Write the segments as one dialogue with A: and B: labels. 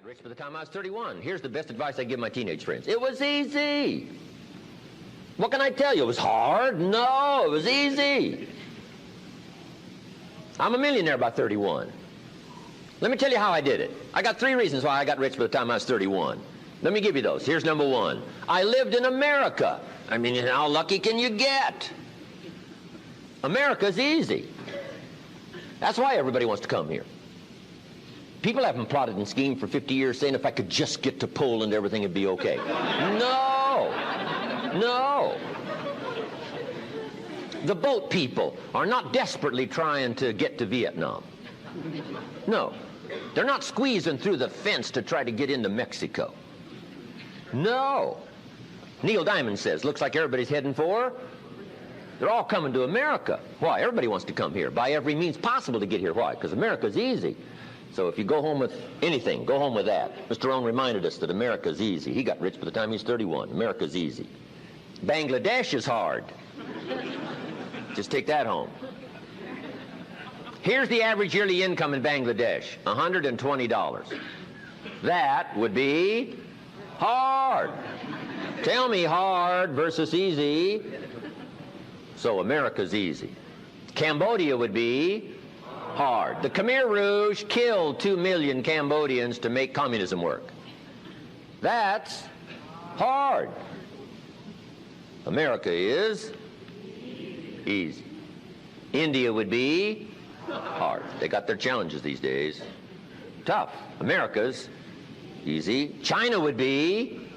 A: rich by the time I was 31. Here's the best advice I give my teenage friends. It was easy. What can I tell you? It was hard? No, it was easy. I'm a millionaire by 31. Let me tell you how I did it. I got 3 reasons why I got rich by the time I was 31. Let me give you those. Here's number 1. I lived in America. I mean, how lucky can you get? America's easy. That's why everybody wants to come here. People haven't plotted and schemed for 50 years saying if I could just get to Poland, everything would be okay. No. No. The boat people are not desperately trying to get to Vietnam. No. They're not squeezing through the fence to try to get into Mexico. No. Neil Diamond says, looks like everybody's heading for, they're all coming to America. Why? Everybody wants to come here by every means possible to get here. Why? Because America's easy. So if you go home with anything, go home with that. Mr. Rohn reminded us that America's easy. He got rich by the time he's 31. America's easy. Bangladesh is hard. Just take that home. Here's the average yearly income in Bangladesh, $120. That would be hard. Tell me hard versus easy. So America's easy. Cambodia would be hard. The Khmer Rouge killed 2 million Cambodians to make communism work. That's hard. America is easy. India would be hard. They got their challenges these days. Tough. America's easy. China would be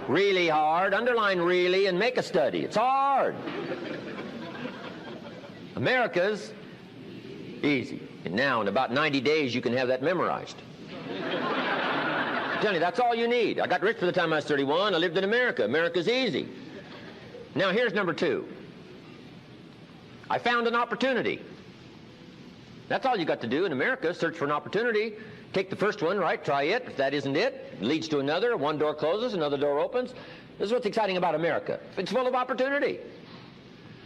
A: really hard. Underline really and make a study. It's hard. America's easy. And now in about 90 days you can have that memorized. I'm telling you, that's all you need. I got rich by the time I was 31. I lived in America. America's easy. Now here's number 2. I found an opportunity. That's all you got to do in America, search for an opportunity. Take the first one, right, try it. If that isn't it, it leads to another. One door closes, another door opens. This is what's exciting about America. It's full of opportunity.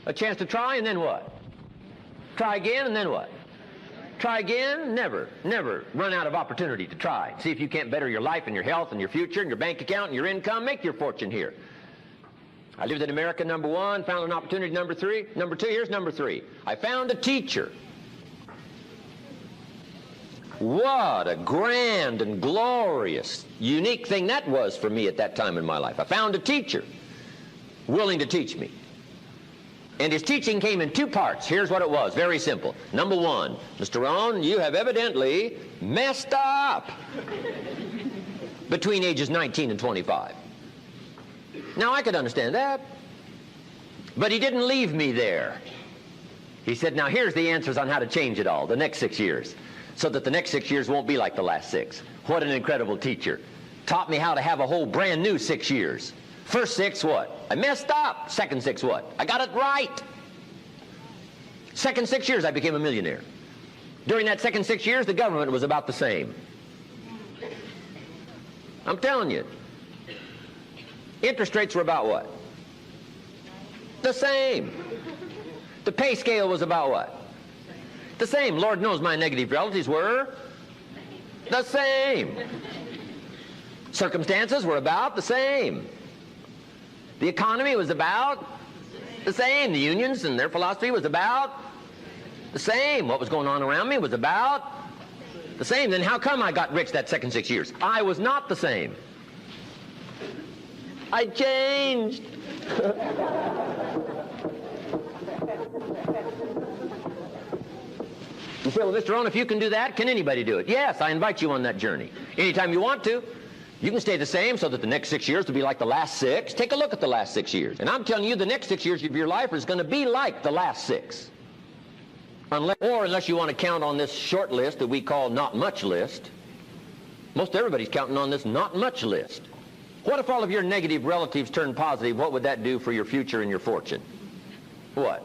A: A chance to try, and then what? Try again, and then what? Try again, never run out of opportunity to try. See if you can't better your life and your health and your future and your bank account and your income. Make your fortune here. I lived in America, number 1, found an opportunity, number 3. Number 2, here's number 3. I found a teacher. What a grand and glorious, unique thing that was for me at that time in my life. I found a teacher willing to teach me. And his teaching came in 2 parts. Here's what it was, very simple. Number 1, Mr. Rohn, you have evidently messed up between ages 19 and 25. Now, I could understand that, but he didn't leave me there. He said, now here's the answers on how to change it all, the next 6 years, so that the next 6 years won't be like the last 6. What an incredible teacher. Taught me how to have a whole brand new 6 years. First 6, what? I messed up. Second 6, what? I got it right. Second 6 years, I became a millionaire. During that second 6 years, the government was about the same. I'm telling you. Interest rates were about what? The same. The pay scale was about what? The same. Lord knows my negative relatives were the same. Circumstances were about the same. The economy was about the same. The unions and their philosophy was about the same. What was going on around me was about the same. Then how come I got rich that second 6 years? I was not the same. I changed. You say, well, Mr. Rohn, if you can do that, can anybody do it? Yes, I invite you on that journey. Anytime you want to. You can stay the same so that the next 6 years will be like the last 6. Take a look at the last 6 years. And I'm telling you, the next 6 years of your life is going to be like the last 6. Unless you want to count on this short list that we call not much list. Most everybody's counting on this not much list. What if all of your negative relatives turn positive? What would that do for your future and your fortune? What?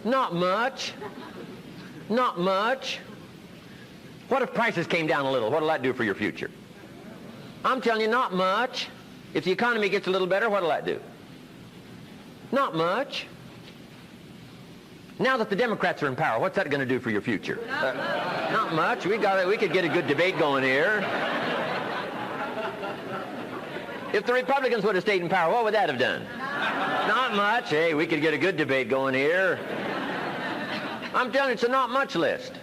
A: Not much. Not much. What if prices came down a little? What will that do for your future? I'm telling you, not much. If the economy gets a little better, what will that do? Not much. Now that the Democrats are in power, what's that going to do for your future? Not much. We could get a good debate going here. If the Republicans would have stayed in power, what would that have done? Not much. Hey, we could get a good debate going here. I'm telling you, it's a not much list.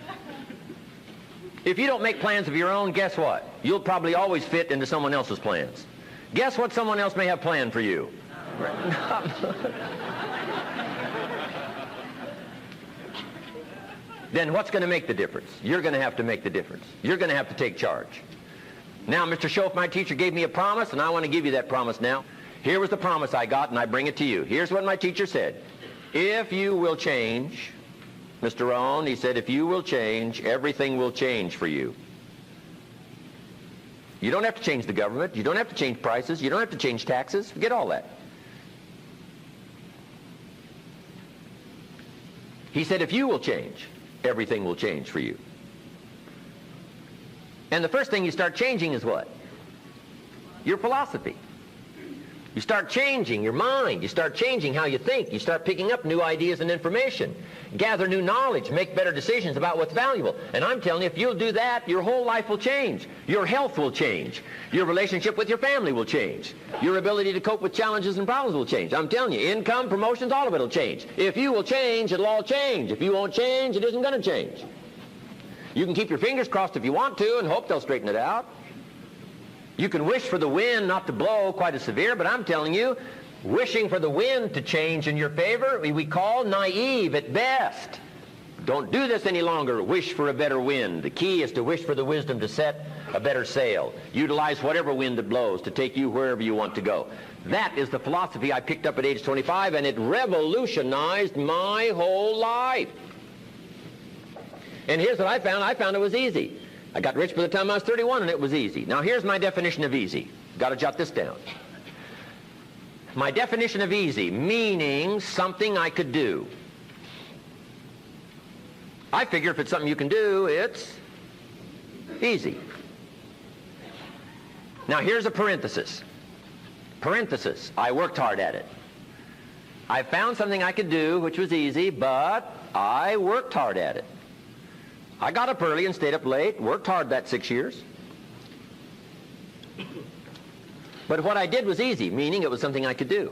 A: If you don't make plans of your own, guess what? You'll probably always fit into someone else's plans. Guess what someone else may have planned for you? Then what's going to make the difference? You're going to have to make the difference. You're going to have to take charge. Now, Mr. Schoaf, my teacher, gave me a promise, and I want to give you that promise now. Here was the promise I got, and I bring it to you. Here's what my teacher said. If you will change, Mr. Rohn, he said, if you will change, everything will change for you. You don't have to change the government. You don't have to change prices. You don't have to change taxes. Forget all that. He said, if you will change, everything will change for you. And the first thing you start changing is what? Your philosophy. You start changing your mind. You start changing how you think. You start picking up new ideas and information. Gather new knowledge. Make better decisions about what's valuable. And I'm telling you, if you'll do that, your whole life will change. Your health will change. Your relationship with your family will change. Your ability to cope with challenges and problems will change. I'm telling you, income, promotions, all of it will change. If you will change, it'll all change. If you won't change, it isn't going to change. You can keep your fingers crossed if you want to and hope they'll straighten it out. You can wish for the wind not to blow quite as severe, but I'm telling you, wishing for the wind to change in your favor, we call naive at best. Don't do this any longer. Wish for a better wind. The key is to wish for the wisdom to set a better sail. Utilize whatever wind that blows to take you wherever you want to go. That is the philosophy I picked up at age 25, and it revolutionized my whole life. And here's what I found. I found it was easy. I got rich by the time I was 31, and it was easy. Now, here's my definition of easy. Got to jot this down. My definition of easy, meaning something I could do. I figure if it's something you can do, it's easy. Now, here's a parenthesis. Parenthesis, I worked hard at it. I found something I could do, which was easy, but I worked hard at it. I got up early and stayed up late, worked hard that 6 years. But what I did was easy, meaning it was something I could do.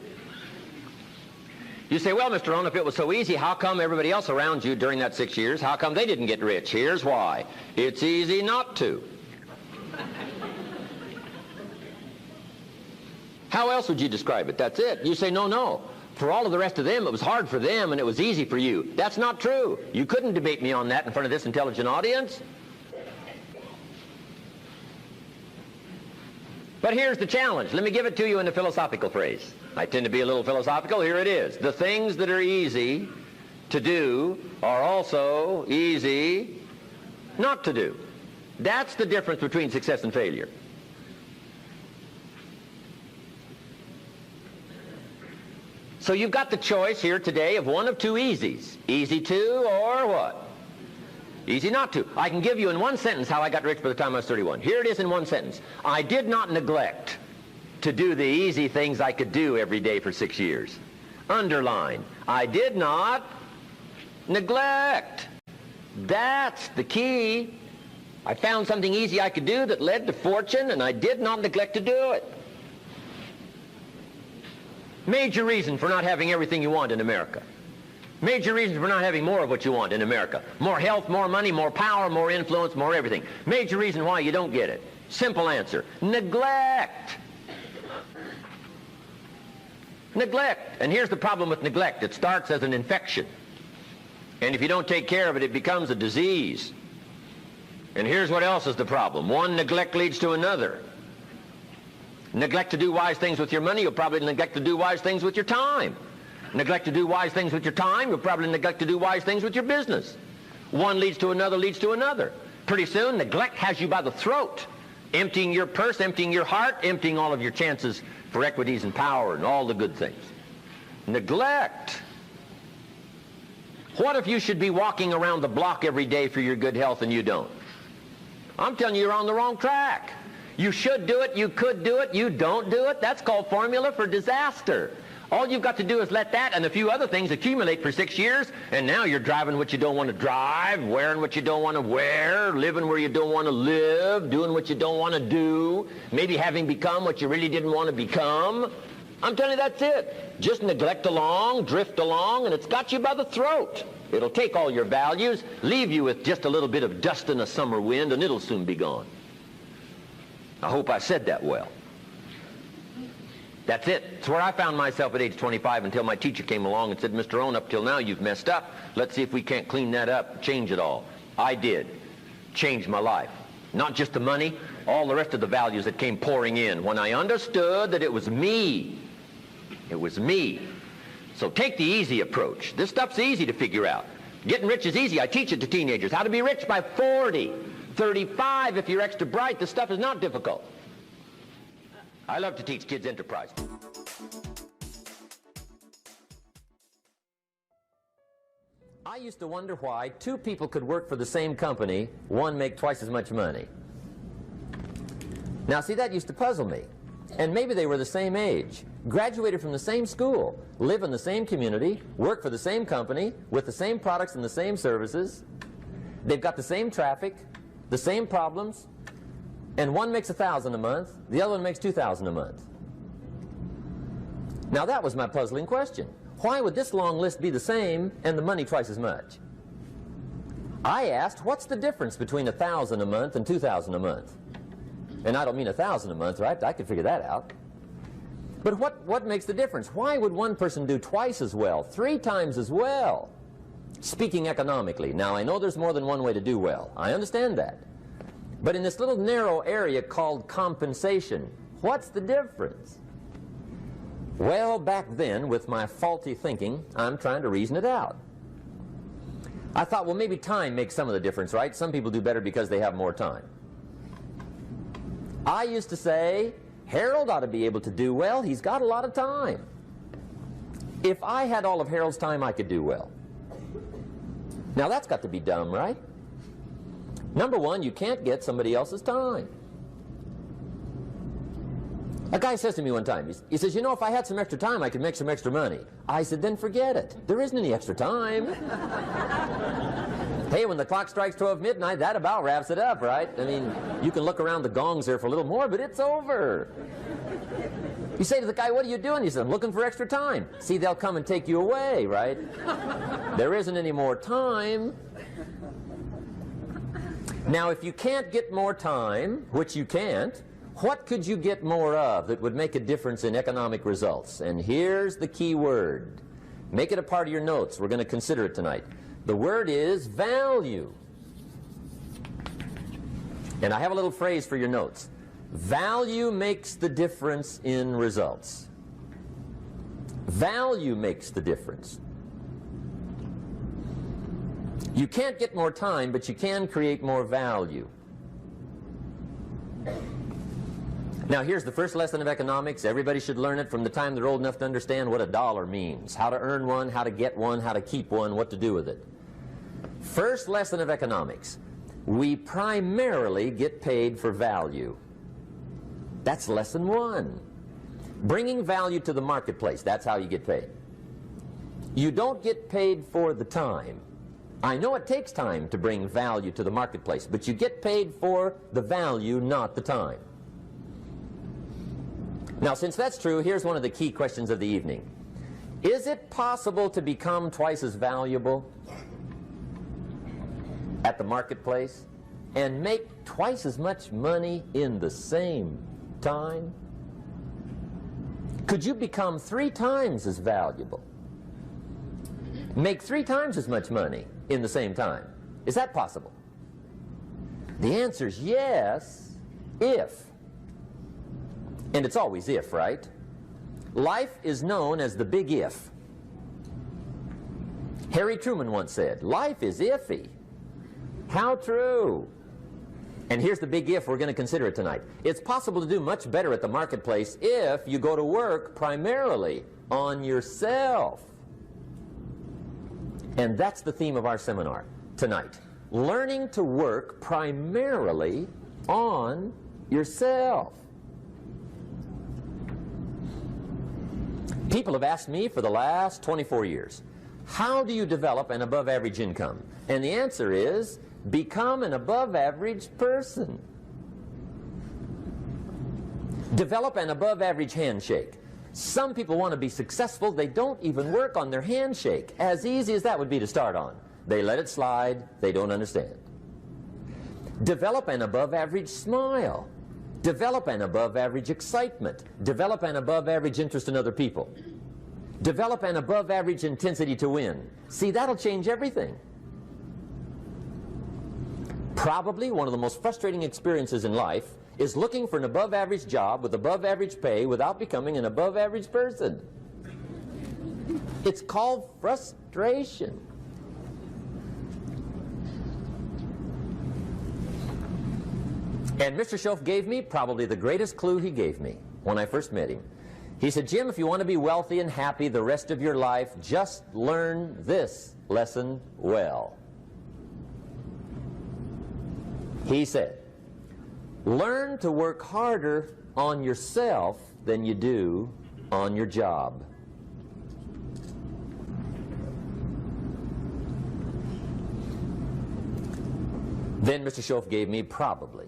A: You say, well, Mr. Rohn, if it was so easy, how come everybody else around you during that 6 years, how come they didn't get rich? Here's why. It's easy not to. How else would you describe it? That's it. You say, no. For all of the rest of them, it was hard for them and it was easy for you. That's not true. You couldn't debate me on that in front of this intelligent audience. But here's the challenge. Let me give it to you in a philosophical phrase. I tend to be a little philosophical. Here it is. The things that are easy to do are also easy not to do. That's the difference between success and failure. So you've got the choice here today of one of two easies. Easy to or what? Easy not to. I can give you in one sentence how I got rich by the time I was 31. Here it is in one sentence. I did not neglect to do the easy things I could do every day for 6 years. Underline. I did not neglect. That's the key. I found something easy I could do that led to fortune, and I did not neglect to do it. Major reason for not having everything you want in America. Major reason for not having more of what you want in America. More health, more money, more power, more influence, more everything. Major reason why you don't get it. Simple answer. Neglect. Neglect. And here's the problem with neglect. It starts as an infection. And if you don't take care of it, it becomes a disease. And here's what else is the problem. One neglect leads to another. Neglect to do wise things with your money, you'll probably neglect to do wise things with your time. Neglect to do wise things with your time, you'll probably neglect to do wise things with your business. One leads to another, leads to another. Pretty soon, neglect has you by the throat, emptying your purse, emptying your heart, emptying all of your chances for equities and power and all the good things. Neglect. What if you should be walking around the block every day for your good health and you don't? I'm telling you, you're on the wrong track. You should do it, you could do it, you don't do it. That's called formula for disaster. All you've got to do is let that and a few other things accumulate for 6 years, and now you're driving what you don't want to drive, wearing what you don't want to wear, living where you don't want to live, doing what you don't want to do, maybe having become what you really didn't want to become. I'm telling you, that's it. Just neglect along, drift along, and it's got you by the throat. It'll take all your values, leave you with just a little bit of dust in a summer wind, and it'll soon be gone. I hope I said that well. That's it. It's where I found myself at age 25 until my teacher came along and said, Mr. Rohn, up till now you've messed up. Let's see if we can't clean that up, change it all. I did. Changed my life. Not just the money, all the rest of the values that came pouring in when I understood that it was me. It was me. So take the easy approach. This stuff's easy to figure out. Getting rich is easy. I teach it to teenagers. How to be rich by 40, 35 if you're extra bright. This stuff is not difficult. I love to teach kids enterprise. I used to wonder why two people could work for the same company, one make twice as much money. Now see, that used to puzzle me. And maybe they were the same age, graduated from the same school, live in the same community, work for the same company, with the same products and the same services. They've got the same traffic, the same problems, and one makes $1,000 a month, the other one makes $2,000 a month. Now that was my puzzling question. Why would this long list be the same and the money twice as much? I asked, what's the difference between $1,000 a month and $2,000 a month? And I don't mean $1,000 a month, right? I could figure that out. But what makes the difference? Why would one person do twice as well, 3 times as well? Speaking economically. Now I know there's more than one way to do well. I understand that. But in this little narrow area called compensation, what's the difference? Well, back then, with my faulty thinking, I'm trying to reason it out. I thought, well, maybe time makes some of the difference, right? Some people do better because they have more time. I used to say, Harold ought to be able to do well. He's got a lot of time. If I had all of Harold's time, I could do well. Now, that's got to be dumb, right? Number one, you can't get somebody else's time. A guy says to me one time, he says, you know, if I had some extra time, I could make some extra money. I said, then forget it. There isn't any extra time. Hey, when the clock strikes 12 midnight, that about wraps it up, right? I mean, you can look around the gongs there for a little more, but it's over. You say to the guy, what are you doing? He says, I'm looking for extra time. See, they'll come and take you away, right? There isn't any more time. Now, if you can't get more time, which you can't, what could you get more of that would make a difference in economic results? And here's the key word. Make it a part of your notes. We're going to consider it tonight. The word is value. And I have a little phrase for your notes. Value makes the difference in results. Value makes the difference. You can't get more time, but you can create more value. Now here's the first lesson of economics. Everybody should learn it from the time they're old enough to understand what a dollar means. How to earn one, how to get one, how to keep one, what to do with it. First lesson of economics. We primarily get paid for value. That's lesson 1. Bringing value to the marketplace. That's how you get paid. You don't get paid for the time. I know it takes time to bring value to the marketplace, but you get paid for the value, not the time. Now, since that's true, here's one of the key questions of the evening. Is it possible to become twice as valuable at the marketplace and make twice as much money in the same time? Could you become 3 times as valuable? Make 3 times as much money in the same time? Is that possible? The answer is yes, if. And it's always if, right? Life is known as the big if. Harry Truman once said, life is iffy. How true. And here's the big if. We're going to consider it tonight. It's possible to do much better at the marketplace if you go to work primarily on yourself. And that's the theme of our seminar tonight. Learning to work primarily on yourself. People have asked me for the last 24 years, how do you develop an above-average income? And the answer is, become an above-average person. Develop an above-average handshake. Some people want to be successful. They don't even work on their handshake. As easy as that would be to start on. They let it slide. They don't understand. Develop an above-average smile. Develop an above-average excitement. Develop an above-average interest in other people. Develop an above-average intensity to win. See, that'll change everything. Probably one of the most frustrating experiences in life is looking for an above-average job with above-average pay without becoming an above-average person. It's called frustration. And Mr. Schoaf gave me probably the greatest clue he gave me when I first met him. He said, Jim, if you want to be wealthy and happy the rest of your life, just learn this lesson well. He said, learn to work harder on yourself than you do on your job. Then Mr. Schoaf gave me probably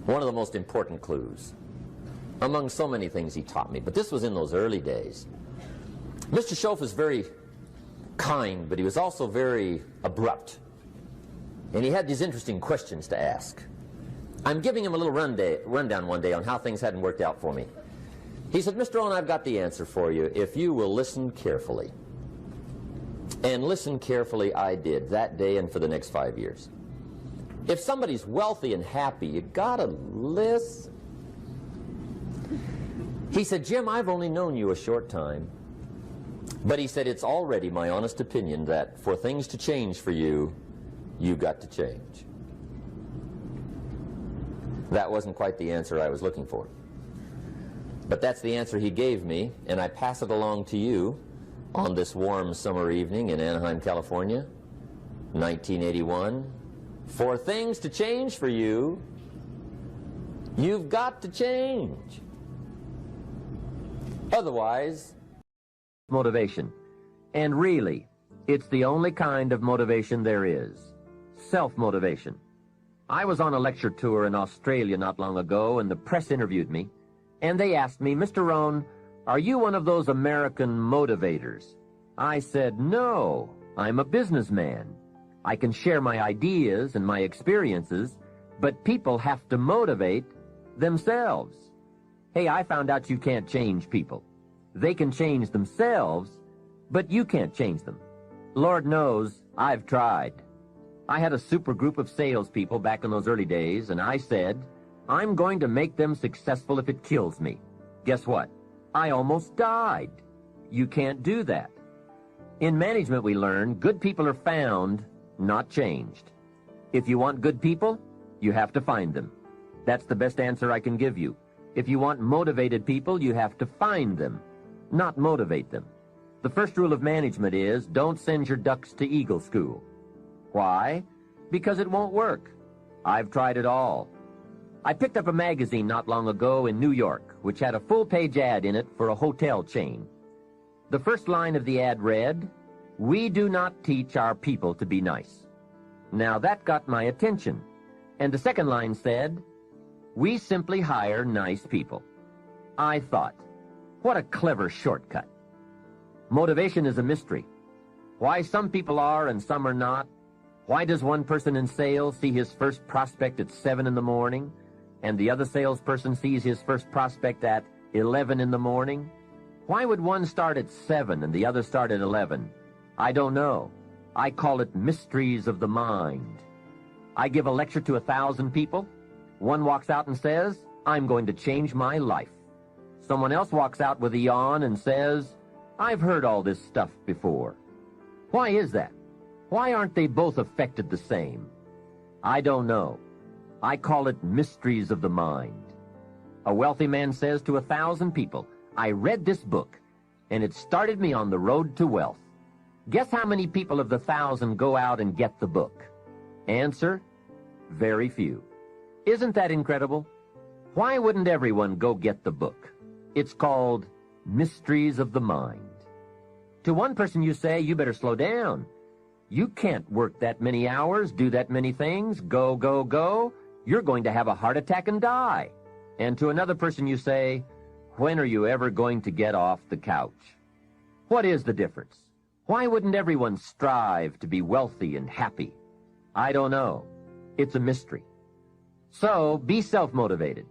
A: one of the most important clues among so many things he taught me, but this was in those early days. Mr. Schoaf was very kind, but he was also very abrupt. And he had these interesting questions to ask. I'm giving him a little rundown one day on how things hadn't worked out for me. He said, Mr. Rohn, I've got the answer for you if you will listen carefully. And listen carefully I did that day and for the next 5 years. If somebody's wealthy and happy, you gotta listen. He said, Jim, I've only known you a short time. But he said, it's already my honest opinion that for things to change for you, you've got to change. That wasn't quite the answer I was looking for. But that's the answer he gave me, and I pass it along to you on this warm summer evening in Anaheim, California, 1981. For things to change for you, you've got to change. Otherwise, motivation. And really, it's the only kind of motivation there is. Self-motivation. I was on a lecture tour in Australia not long ago, and the press interviewed me, and they asked me, Mr. Rohn, are you one of those American motivators? I said, no, I'm a businessman. I can share my ideas and my experiences, but people have to motivate themselves. Hey, I found out you can't change people. They can change themselves, but you can't change them. Lord knows, I've tried. I had a super group of salespeople back in those early days, and I said, I'm going to make them successful if it kills me. Guess what? I almost died. You can't do that. In management, we learn good people are found, not changed. If you want good people, you have to find them. That's the best answer I can give you. If you want motivated people, you have to find them, not motivate them. The first rule of management is don't send your ducks to Eagle School. Why? Because it won't work. I've tried it all. I picked up a magazine not long ago in New York, which had a full-page ad in it for a hotel chain. The first line of the ad read, "We do not teach our people to be nice." Now that got my attention. And the second line said, "We simply hire nice people." I thought, what a clever shortcut. Motivation is a mystery. Why some people are and some are not. Why does one person in sales see his first prospect at 7 in the morning, and the other salesperson sees his first prospect at 11 in the morning? Why would one start at 7 and the other start at 11? I don't know. I call it mysteries of the mind. I give a lecture to 1,000 people. One walks out and says, I'm going to change my life. Someone else walks out with a yawn and says, I've heard all this stuff before. Why is that? Why aren't they both affected the same? I don't know. I call it mysteries of the mind. A wealthy man says to 1,000 people, I read this book, and it started me on the road to wealth. Guess how many people of the 1,000 go out and get the book? Answer, very few. Isn't that incredible? Why wouldn't everyone go get the book? It's called mysteries of the mind. To one person you say, you better slow down. You can't work that many hours, do that many things, go, go, go. You're going to have a heart attack and die. And to another person you say, when are you ever going to get off the couch? What is the difference? Why wouldn't everyone strive to be wealthy and happy? I don't know. It's a mystery. So be self-motivated.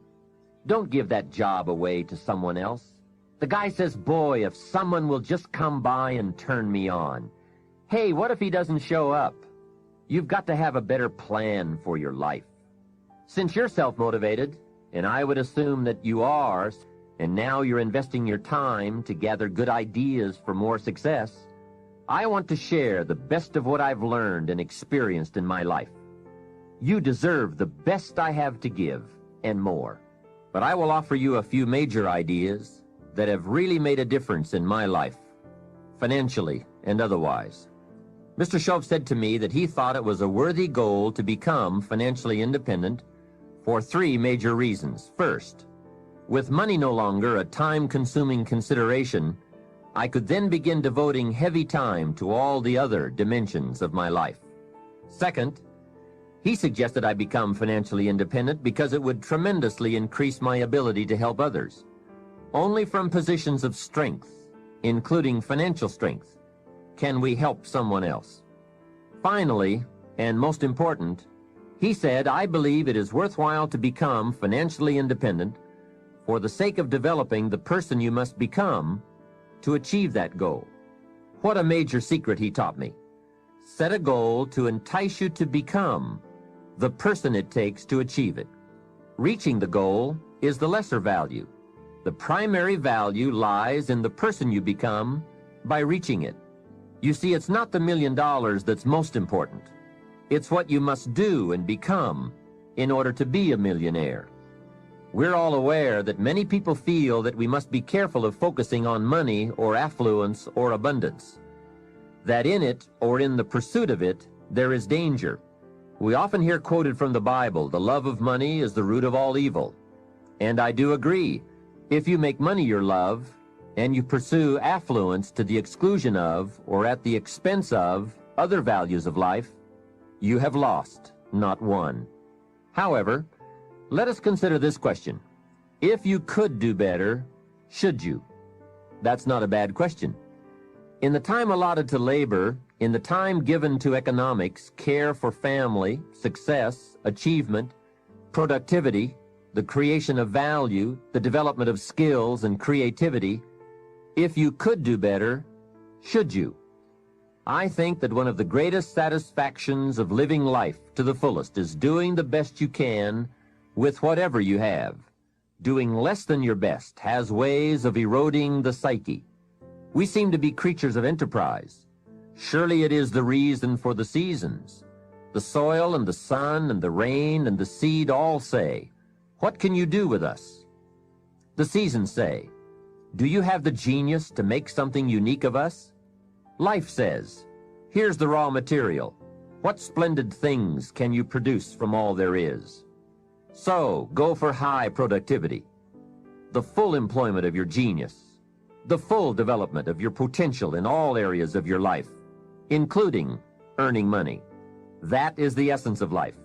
A: Don't give that job away to someone else. The guy says, boy, if someone will just come by and turn me on. Hey, what if he doesn't show up? You've got to have a better plan for your life. Since you're self-motivated, and I would assume that you are, and now you're investing your time to gather good ideas for more success, I want to share the best of what I've learned and experienced in my life. You deserve the best I have to give, and more. But I will offer you a few major ideas that have really made a difference in my life, financially and otherwise. Mr. Shoaff said to me that he thought it was a worthy goal to become financially independent for 3 major reasons. First, with money no longer a time-consuming consideration, I could then begin devoting heavy time to all the other dimensions of my life. Second, he suggested I become financially independent because it would tremendously increase my ability to help others. Only from positions of strength, including financial strength, can we help someone else. Finally, and most important, he said, I believe it is worthwhile to become financially independent for the sake of developing the person you must become to achieve that goal. What a major secret he taught me. Set a goal to entice you to become the person it takes to achieve it. Reaching the goal is the lesser value. The primary value lies in the person you become by reaching it. You see, it's not the $1 million that's most important. It's what you must do and become in order to be a millionaire. We're all aware that many people feel that we must be careful of focusing on money or affluence or abundance. That in it, or in the pursuit of it, there is danger. We often hear quoted from the Bible, the love of money is the root of all evil. And I do agree. If you make money your love, and you pursue affluence to the exclusion of, or at the expense of, other values of life, you have lost, not won. However, let us consider this question. If you could do better, should you? That's not a bad question. In the time allotted to labor, in the time given to economics, care for family, success, achievement, productivity, the creation of value, the development of skills and creativity, if you could do better, should you? I think that one of the greatest satisfactions of living life to the fullest is doing the best you can with whatever you have. Doing less than your best has ways of eroding the psyche. We seem to be creatures of enterprise. Surely it is the reason for the seasons. The soil and the sun and the rain and the seed all say, what can you do with us? The seasons say, do you have the genius to make something unique of us? Life says, here's the raw material. What splendid things can you produce from all there is? So, go for high productivity, the full employment of your genius, the full development of your potential in all areas of your life, including earning money. That is the essence of life.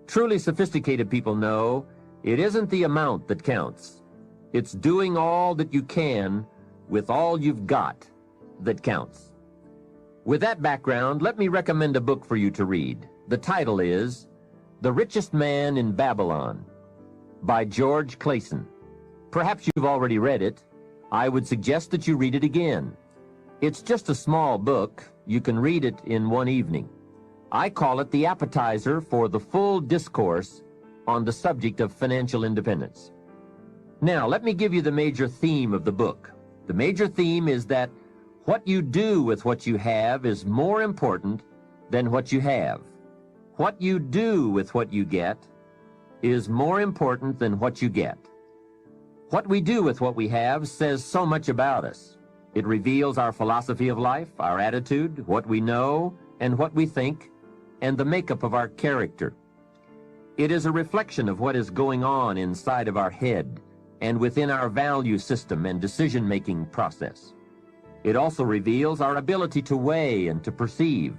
A: Truly sophisticated people know it isn't the amount that counts. It's doing all that you can with all you've got that counts. With that background, let me recommend a book for you to read. The title is The Richest Man in Babylon by George Clason. Perhaps you've already read it. I would suggest that you read it again. It's just a small book. You can read it in one evening. I call it the appetizer for the full discourse on the subject of financial independence. Now, let me give you the major theme of the book. The major theme is that what you do with what you have is more important than what you have. What you do with what you get is more important than what you get. What we do with what we have says so much about us. It reveals our philosophy of life, our attitude, what we know, and what we think, and the makeup of our character. It is a reflection of what is going on inside of our head, and within our value system and decision-making process. It also reveals our ability to weigh and to perceive.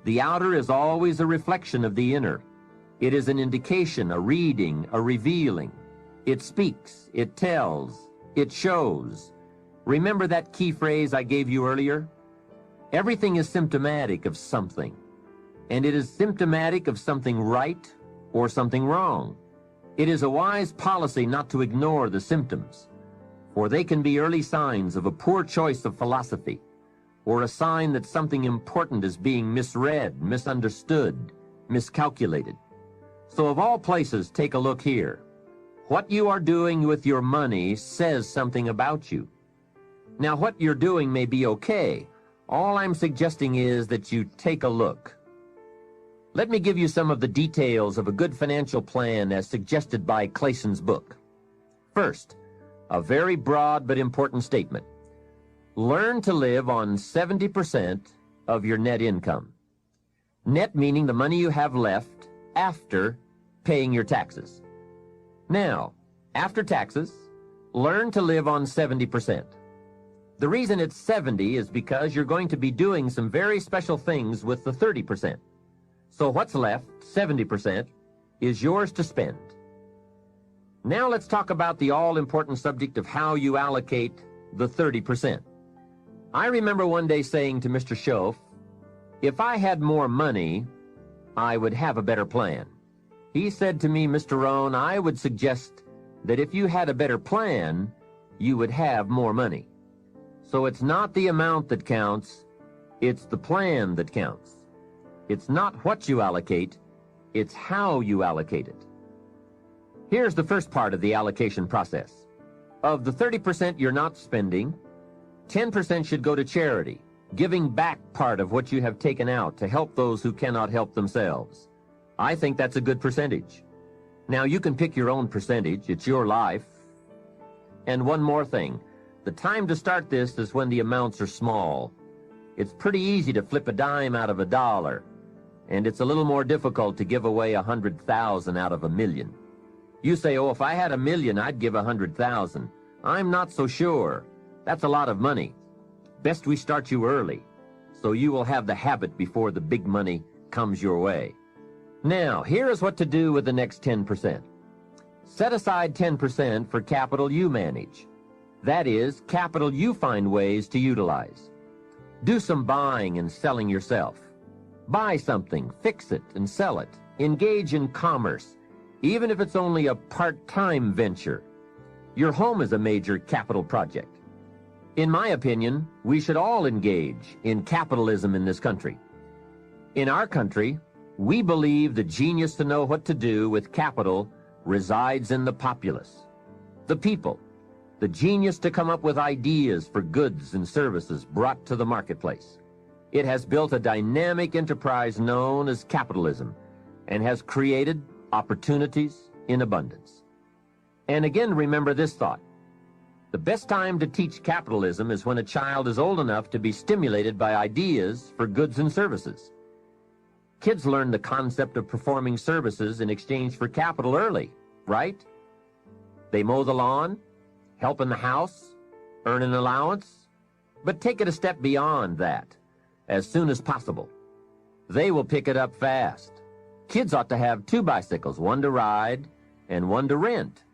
A: The outer is always a reflection of the inner. It is an indication, a reading, a revealing. It speaks, it tells, it shows. Remember that key phrase I gave you earlier? Everything is symptomatic of something, and it is symptomatic of something right or something wrong. It is a wise policy not to ignore the symptoms, for they can be early signs of a poor choice of philosophy, or a sign that something important is being misread, misunderstood, miscalculated. So of all places, take a look here. What you are doing with your money says something about you. Now, what you're doing may be okay. All I'm suggesting is that you take a look. Let me give you some of the details of a good financial plan as suggested by Clayson's book. First, a very broad but important statement. Learn to live on 70% of your net income. Net meaning the money you have left after paying your taxes. Now, after taxes, learn to live on 70%. The reason it's 70 is because you're going to be doing some very special things with the 30%. So what's left, 70%, is yours to spend. Now let's talk about the all-important subject of how you allocate the 30%. I remember one day saying to Mr. Schoaf, if I had more money, I would have a better plan. He said to me, Mr. Rohn, I would suggest that if you had a better plan, you would have more money. So it's not the amount that counts, it's the plan that counts. It's not what you allocate, it's how you allocate it. Here's the first part of the allocation process. Of the 30% you're not spending, 10% should go to charity, giving back part of what you have taken out to help those who cannot help themselves. I think that's a good percentage. Now, you can pick your own percentage. It's your life. And one more thing. The time to start this is when the amounts are small. It's pretty easy to flip a dime out of a dollar, and it's a little more difficult to give away 100,000 out of 1,000,000. You say, oh, if I had 1,000,000, I'd give 100,000. I'm not so sure. That's a lot of money. Best we start you early, so you will have the habit before the big money comes your way. Now, here is what to do with the next 10%. Set aside 10% for capital you manage. That is, capital you find ways to utilize. Do some buying and selling yourself. Buy something, fix it, and sell it. Engage in commerce, even if it's only a part-time venture. Your home is a major capital project. In my opinion, we should all engage in capitalism in this country. In our country, we believe the genius to know what to do with capital resides in the populace, the people, the genius to come up with ideas for goods and services brought to the marketplace. It has built a dynamic enterprise known as capitalism and has created opportunities in abundance. And again, remember this thought. The best time to teach capitalism is when a child is old enough to be stimulated by ideas for goods and services. Kids learn the concept of performing services in exchange for capital early, right? They mow the lawn, help in the house, earn an allowance, but take it a step beyond that, as soon as possible. They will pick it up fast. Kids ought to have 2 bicycles, one to ride and one to rent.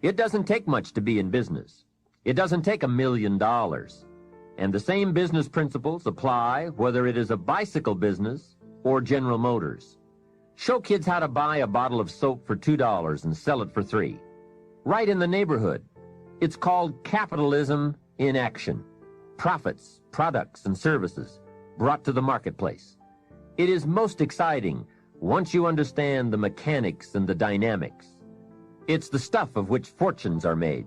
A: It doesn't take much to be in business. It doesn't take $1 million. And the same business principles apply whether it is a bicycle business or General Motors. Show kids how to buy a bottle of soap for $2 and sell it for $3. Right in the neighborhood. It's called capitalism in action. Profits, products, and services brought to the marketplace. It is most exciting once you understand the mechanics and the dynamics. It's the stuff of which fortunes are made.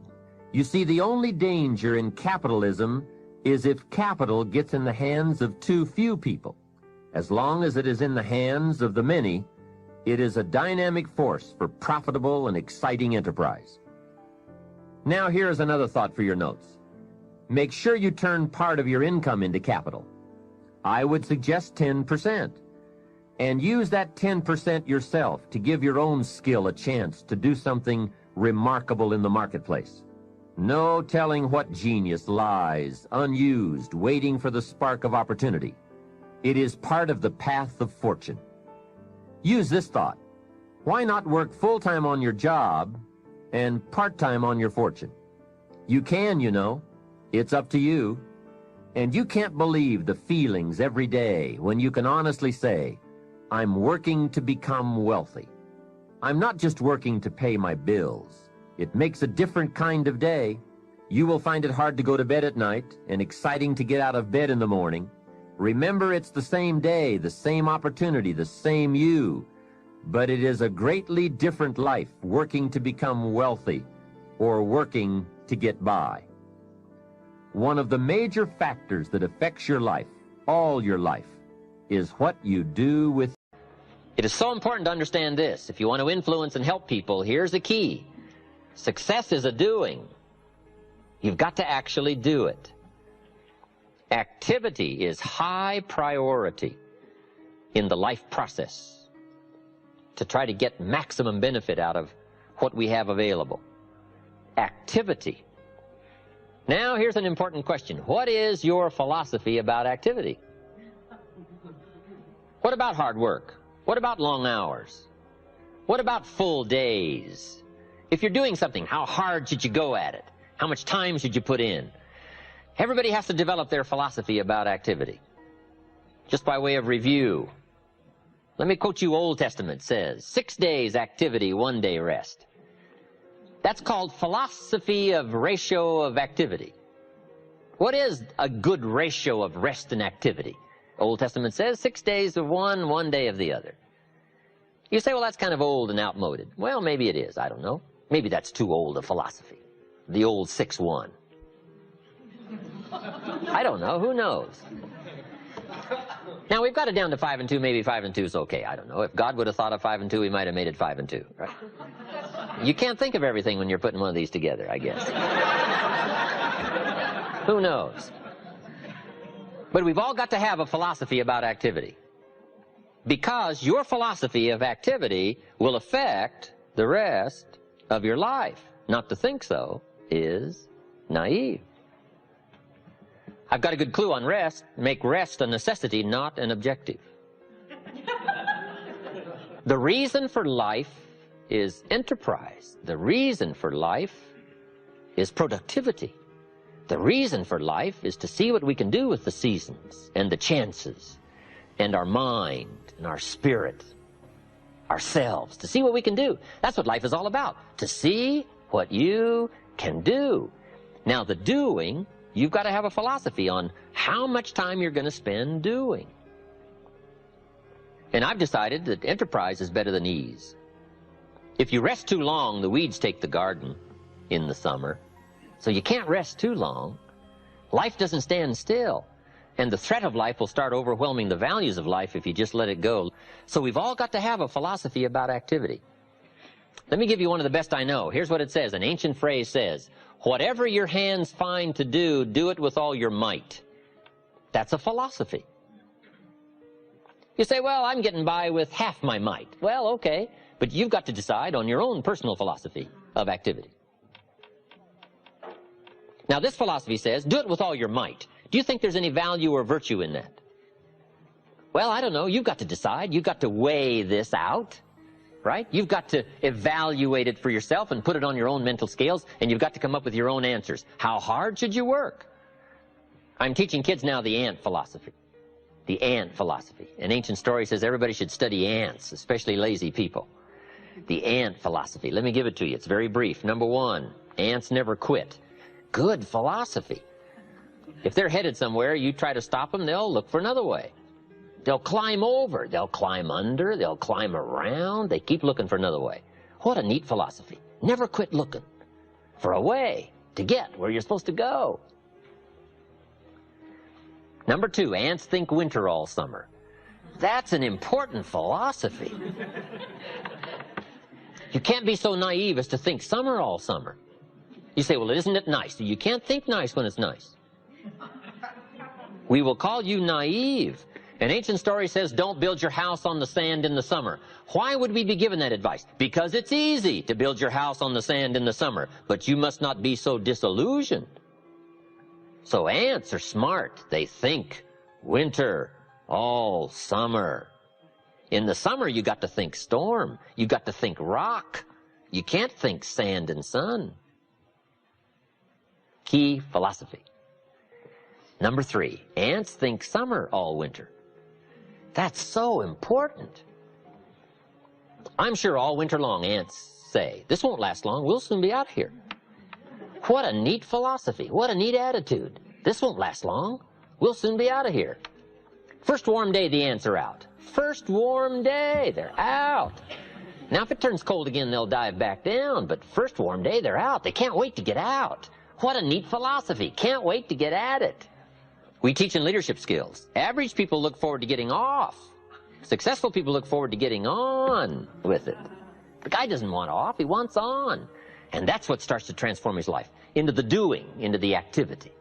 A: You see, the only danger in capitalism is if capital gets in the hands of too few people. As long as it is in the hands of the many, it is a dynamic force for profitable and exciting enterprise. Now here is another thought for your notes. Make sure you turn part of your income into capital. I would suggest 10%. And use that 10% yourself to give your own skill a chance to do something remarkable in the marketplace. No telling what genius lies, unused, waiting for the spark of opportunity. It is part of the path of fortune. Use this thought. Why not work full-time on your job and part-time on your fortune? You can, you know. It's up to you. And you can't believe the feelings every day when you can honestly say, I'm working to become wealthy. I'm not just working to pay my bills. It makes a different kind of day. You will find it hard to go to bed at night and exciting to get out of bed in the morning. Remember, it's the same day, the same opportunity, the same you. But it is a greatly different life working to become wealthy or working to get by. One of the major factors that affects your life, all your life, is what you do with. It is so important to understand this. If you want to influence and help people, here's the key. Success is a doing. You've got to actually do it. Activity is high priority in the life process to try to get maximum benefit out of what we have available. Activity. Now, here's an important question. What is your philosophy about activity? What about hard work? What about long hours? What about full days? If you're doing something, how hard should you go at it? How much time should you put in? Everybody has to develop their philosophy about activity. Just by way of review, let me quote you. Old Testament says, 6 days activity, 1 day rest. That's called philosophy of ratio of activity. What is a good ratio of rest and activity? Old Testament says 6 days of one, 1 day of the other. You say, well, that's kind of old and outmoded. Well, maybe it is. I don't know. Maybe that's too old a philosophy. The old 6-1. I don't know. Who knows? Now, we've got it down to 5 and 2. Maybe 5 and 2 is okay. I don't know. If God would have thought of 5 and 2, he might have made it 5 and 2, right? You can't think of everything when you're putting one of these together, I guess. Who knows? But we've all got to have a philosophy about activity. Because your philosophy of activity will affect the rest of your life. Not to think so is naive. I've got a good clue on rest. Make rest a necessity, not an objective. The reason for life is enterprise. The reason for life is productivity. The reason for life is to see what we can do with the seasons and the chances and our mind and our spirit, ourselves, to see what we can do. That's what life is all about, to see what you can do. Now, the doing, you've got to have a philosophy on how much time you're going to spend doing. And I've decided that enterprise is better than ease. If you rest too long, the weeds take the garden in the summer. So you can't rest too long. Life doesn't stand still. And the threat of life will start overwhelming the values of life if you just let it go. So we've all got to have a philosophy about activity. Let me give you one of the best I know. Here's what it says. An ancient phrase says, whatever your hands find to do, do it with all your might. That's a philosophy. You say, well, I'm getting by with half my might. Well, okay, but you've got to decide on your own personal philosophy of activity. Now, this philosophy says, do it with all your might. Do you think there's any value or virtue in that? Well, I don't know. You've got to decide. You've got to weigh this out, right? You've got to evaluate it for yourself and put it on your own mental scales, and you've got to come up with your own answers. How hard should you work? I'm teaching kids now the ant philosophy. The ant philosophy. An ancient story says everybody should study ants, especially lazy people. The ant philosophy. Let me give it to you. It's very brief. Number one, ants never quit. Good philosophy. If they're headed somewhere, you try to stop them, they'll look for another way. They'll climb over, they'll climb under, they'll climb around. They keep looking for another way. What a neat philosophy. Never quit looking for a way to get where you're supposed to go. Number two, ants think winter all summer. That's an important philosophy. You can't be so naive as to think summer all summer. You say, well, isn't it nice? You can't think nice when it's nice. We will call you naive. An ancient story says, don't build your house on the sand in the summer. Why would we be given that advice? Because it's easy to build your house on the sand in the summer, but you must not be so disillusioned. So ants are smart. They think winter all summer. In the summer, you got to think storm. You got to think rock. You can't think sand and sun. Key philosophy. Number 3, ants think summer all winter. That's so important. I'm sure all winter long ants say, this won't last long, we'll soon be out here. What a neat philosophy, what a neat attitude. This won't last long, we'll soon be out of here. First warm day, the ants are out. First warm day, they're out. Now if it turns cold again, they'll dive back down, but first warm day, they're out. They can't wait to get out. What a neat philosophy, can't wait to get at it. We teach in leadership skills. Average people look forward to getting off. Successful people look forward to getting on with it. The guy doesn't want off, he wants on. And that's what starts to transform his life, into the doing, into the activity.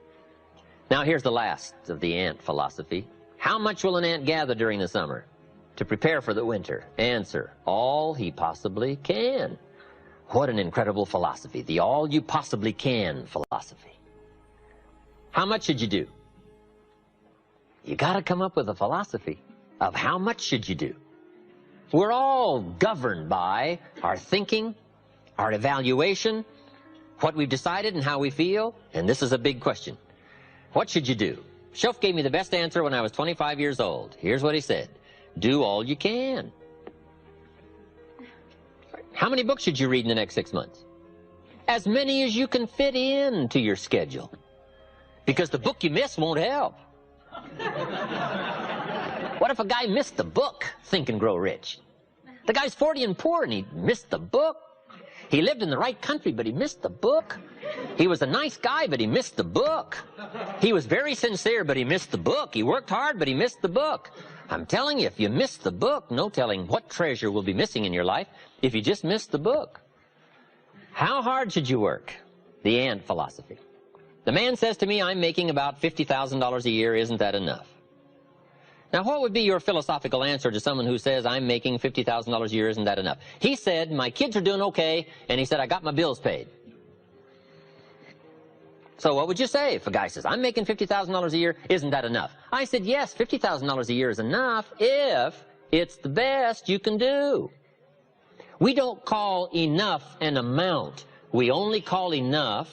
A: Now here's the last of the ant philosophy. How much will an ant gather during the summer to prepare for the winter? Answer, all he possibly can. What an incredible philosophy, the all you possibly can philosophy. How much should you do? You got to come up with a philosophy of how much should you do. We're all governed by our thinking, our evaluation, what we've decided and how we feel, and this is a big question. What should you do? Shoaff gave me the best answer when I was 25 years old. Here's what he said. Do all you can. How many books should you read in the next 6 months? As many as you can fit into your schedule. Because the book you miss won't help. What if a guy missed the book, Think and Grow Rich? The guy's 40 and poor and he missed the book. He lived in the right country, but he missed the book. He was a nice guy, but he missed the book. He was very sincere, but he missed the book. He worked hard, but he missed the book. I'm telling you, if you miss the book, no telling what treasure will be missing in your life if you just miss the book. How hard should you work? The ant philosophy. The man says to me, I'm making about $50,000 a year. Isn't that enough? Now, what would be your philosophical answer to someone who says, I'm making $50,000 a year. Isn't that enough? He said, my kids are doing okay, and he said, I got my bills paid. So what would you say if a guy says, I'm making $50,000 a year. Isn't that enough? I said, yes, $50,000 a year is enough if it's the best you can do. We don't call enough an amount. We only call enough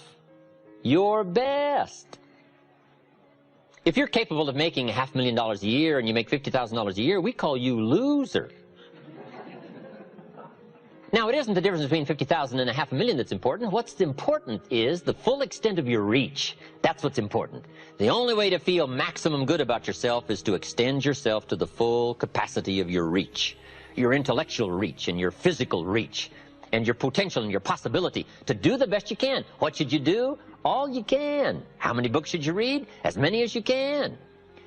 A: your best. If you're capable of making $500,000 a year and you make $50,000 a year, we call you loser. Now, it isn't the difference between $50,000 and $500,000 that's important. What's important is the full extent of your reach. That's what's important. The only way to feel maximum good about yourself is to extend yourself to the full capacity of your reach, your intellectual reach and your physical reach, and your potential and your possibility to do the best you can. What should you do? All you can. How many books should you read? As many as you can.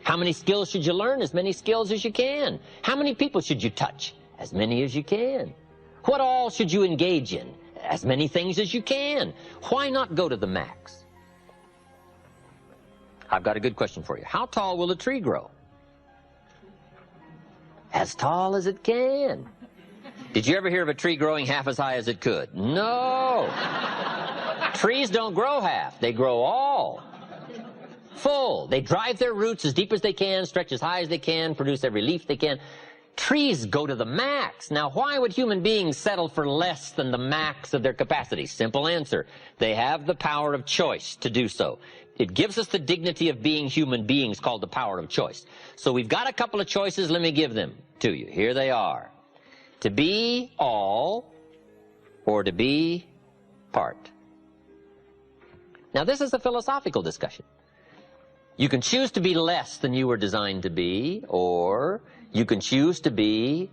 A: How many skills should you learn? As many skills as you can. How many people should you touch? As many as you can. What all should you engage in? As many things as you can. Why not go to the max? I've got a good question for you. How tall will a tree grow? As tall as it can. Did you ever hear of a tree growing half as high as it could? No. Trees don't grow half. They grow all. Full. They drive their roots as deep as they can, stretch as high as they can, produce every leaf they can. Trees go to the max. Now, why would human beings settle for less than the max of their capacity? Simple answer. They have the power of choice to do so. It gives us the dignity of being human beings called the power of choice. So we've got a couple of choices. Let me give them to you. Here they are. To be all or to be part. Now, this is a philosophical discussion. You can choose to be less than you were designed to be, or you can choose to be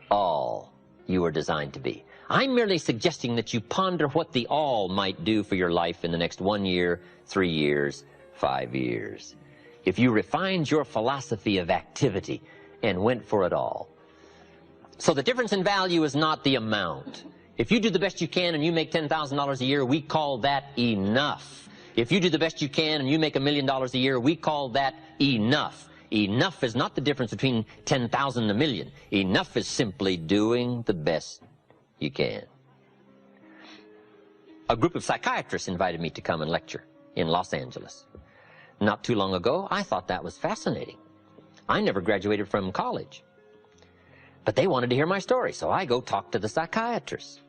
A: all you were designed to be. I'm merely suggesting that you ponder what the all might do for your life in the next 1 year, 3 years, 5 years. If you refined your philosophy of activity and went for it all. So the difference in value is not the amount. If you do the best you can and you make $10,000 a year, we call that enough. If you do the best you can and you make $1 million a year, we call that enough. enough is not the difference between 10,000 and a million. Enough is simply doing the best you can. A group of psychiatrists invited me to come and lecture in Los Angeles. Not too long ago, I thought that was fascinating. I never graduated from college. But they wanted to hear my story, so I go talk to the psychiatrists.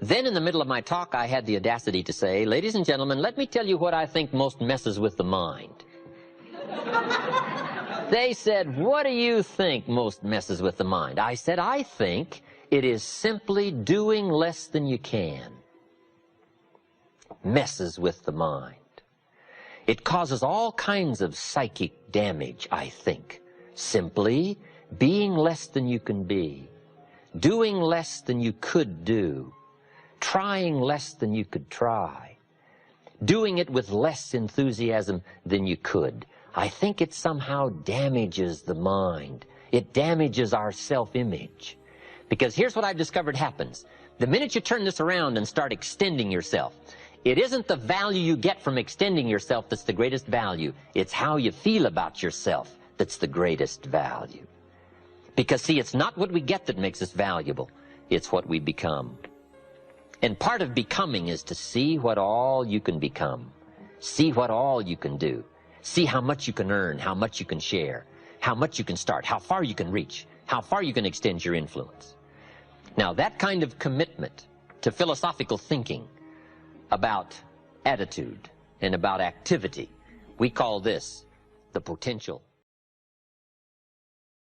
A: Then in the middle of my talk, I had the audacity to say, "Ladies and gentlemen, let me tell you what I think most messes with the mind." They said, "What do you think most messes with the mind?" I said, "I think it is simply doing less than you can." Messes with the mind. It causes all kinds of psychic damage, I think. Simply being less than you can be, doing less than you could do, trying less than you could try, doing it with less enthusiasm than you could. I think it somehow damages the mind. It damages our self-image. Because here's what I've discovered happens. The minute you turn this around and start extending yourself, it isn't the value you get from extending yourself that's the greatest value. It's how you feel about yourself that's the greatest value. Because, see, it's not what we get that makes us valuable. It's what we become. And part of becoming is to see what all you can become. See what all you can do. See how much you can earn, how much you can share, how much you can start, how far you can reach, how far you can extend your influence. Now, that kind of commitment to philosophical thinking about attitude and about activity, we call this the potential